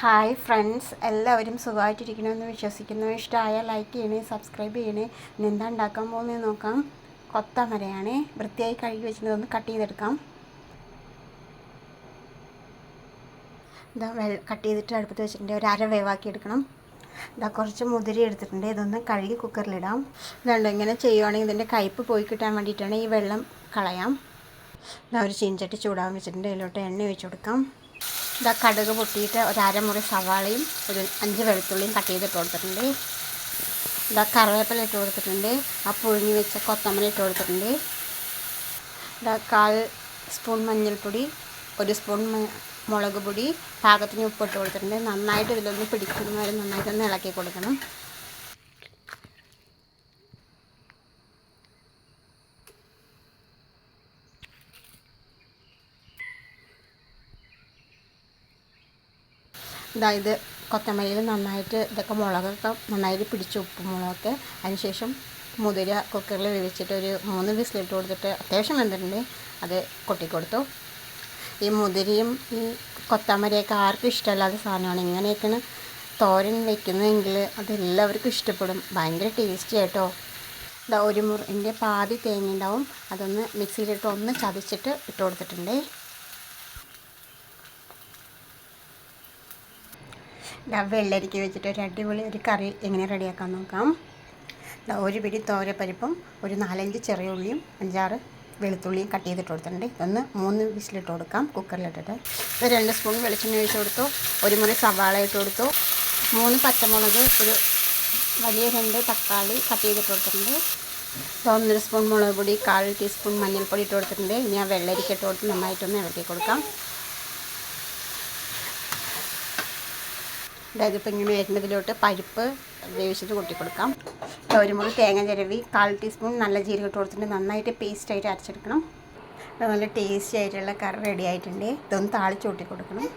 Hi friends, എല്ലാവരും സുഖമായിട്ടിരിക്കണമെന്ന് വിശ്വസിക്കുന്നു. ഇഷ്ടമായ ലൈക്ക് ചെയ്യണേ, സബ്സ്ക്രൈബ് ചെയ്യണേ. ഇനി എന്താ ഉണ്ടാക്കാൻ പോകുന്നത് നോക്കാം. കൊത്തമരയാണ് വൃത്തിയായി കഴുകി വെച്ചിട്ടൊന്ന് കട്ട് ചെയ്തെടുക്കാം. ഇതാ കട്ട് ചെയ്തിട്ട് അടുപ്പത്ത് വെച്ചിട്ടുണ്ട്. ഒരു അര വേവാക്കി എടുക്കണം. ഇതാ കുറച്ച് മുതിരി എടുത്തിട്ടുണ്ട്. ഇതൊന്ന് കഴുകി കുക്കറിലിടാം. ഇതുണ്ട്, ഇങ്ങനെ ചെയ്യുവാണെങ്കിൽ ഇതിൻ്റെ കയ്പ്പ് പോയി കിട്ടാൻ വേണ്ടിയിട്ടാണ്. ഈ വെള്ളം കളയാം. ഇതാ ഒരു ചീനച്ചട്ടി ചൂടാൻ വെച്ചിട്ടുണ്ട്. ഇതിലോട്ട് എണ്ണ ഒഴിച്ച് കൊടുക്കാം. ഇതാ കടുക് പൊട്ടിയിട്ട് ഒരു അരമുറി സവാളയും ഒരു 5 വെളുത്തുള്ളിയും കട്ട് ചെയ്തിട്ട് കൊടുത്തിട്ടുണ്ട്. ഇതാ കറിവേപ്പില ഇട്ട് കൊടുത്തിട്ടുണ്ട്. ആ പുഴുങ്ങി വെച്ച കൊത്തമര ഇട്ട് കൊടുത്തിട്ടുണ്ട്. ഇതാ 1/4 സ്പൂൺ മഞ്ഞൾപ്പൊടി, 1 സ്പൂൺ മുളക് പൊടി, പാകത്തിന് ഉപ്പിട്ട് കൊടുത്തിട്ടുണ്ട്. നന്നായിട്ട് ഇതിലൊന്ന് പിടിക്കുന്ന വരെ നന്നായിട്ടൊന്ന് ഇളക്കി കൊടുക്കണം. ഇത് കൊത്തമല്ലിയിൽ നന്നായിട്ട് ഇതൊക്കെ മുളകൊക്കെ നന്നായിട്ട് പിടിച്ച് ഉപ്പും മുളകൊക്കെ. അതിനുശേഷം മുതിര കുക്കറിൽ വേവിച്ചിട്ട് ഒരു 3 വിസിലിട്ട് കൊടുത്തിട്ട് അത്യാവശ്യം വെന്തിട്ടുണ്ട്. അത് കൊട്ടിക്കൊടുത്തു. ഈ മുതിരയും ഈ കൊത്തമരയൊക്കെ ആർക്കും ഇഷ്ടമല്ലാത്ത സാധനമാണ്. ഇങ്ങനെയൊക്കെയാണ് തോരൻ വയ്ക്കുന്നതെങ്കിൽ അതെല്ലാവർക്കും ഇഷ്ടപ്പെടും. ഭയങ്കര ടേസ്റ്റി ആയിട്ടോ. ഇതാ ഒരു മുറിൻ്റെ പാതി തേങ്ങ ഉണ്ടാവും. അതൊന്ന് മിക്സിയിലിട്ട് ഒന്ന് ചതച്ചിട്ട് ഇട്ട് കൊടുത്തിട്ടുണ്ട്. വെള്ളരിക്ക വെച്ചിട്ട് ഒരു അടിപൊളി ഒരു കറി എങ്ങനെ റെഡിയാക്കാൻ നോക്കാം. ഒരു പിടി തോരപ്പരിപ്പും ഒരു 4-5 ചെറിയ ഉള്ളിയും 5-6 വെളുത്തുള്ളിയും കട്ട് ചെയ്തിട്ട് കൊടുത്തിട്ടുണ്ട്. ഒന്ന് 3 വിസിലിട്ട് കൊടുക്കാം കുക്കറിലിട്ടിട്ട്. 2 സ്പൂൺ വെളിച്ചെണ്ണ ഒഴിച്ച് കൊടുത്തു. ഒരു മുറി സവാള ഇട്ട് കൊടുത്തു. 3 പച്ചമുളക്, ഒരു വലിയ 2 തക്കാളി കട്ട് ചെയ്തിട്ട് കൊടുത്തിട്ടുണ്ട്. 1 സ്പൂൺ മുളക് പൊടി, 1/4 ടീസ്പൂൺ മഞ്ഞൾപ്പൊടി ഇട്ട് കൊടുത്തിട്ടുണ്ട്. ഇനി ആ വെള്ളരിക്ക ഇട്ട് കൊടുത്ത് നന്നായിട്ടൊന്ന് ഇളക്കി കൊടുക്കാം. അതായത് ഇപ്പോൾ ഇങ്ങനെ വരുന്നതിലോട്ട് പരിപ്പ് വേവിച്ചിട്ട് കൊട്ടിക്കൊടുക്കാം. ഒരു മുറി തേങ്ങ ചിരവി 1/4 ടീസ്പൂൺ നല്ല ജീരകം ഇട്ട് കൊടുത്തിട്ട് നന്നായിട്ട് പേസ്റ്റായിട്ട് അരച്ചെടുക്കണം. നല്ല ടേസ്റ്റി ആയിട്ടുള്ള കറി റെഡി ആയിട്ടുണ്ട്. ഇതൊന്ന് താളിച്ച് കൊട്ടി കൊടുക്കണം.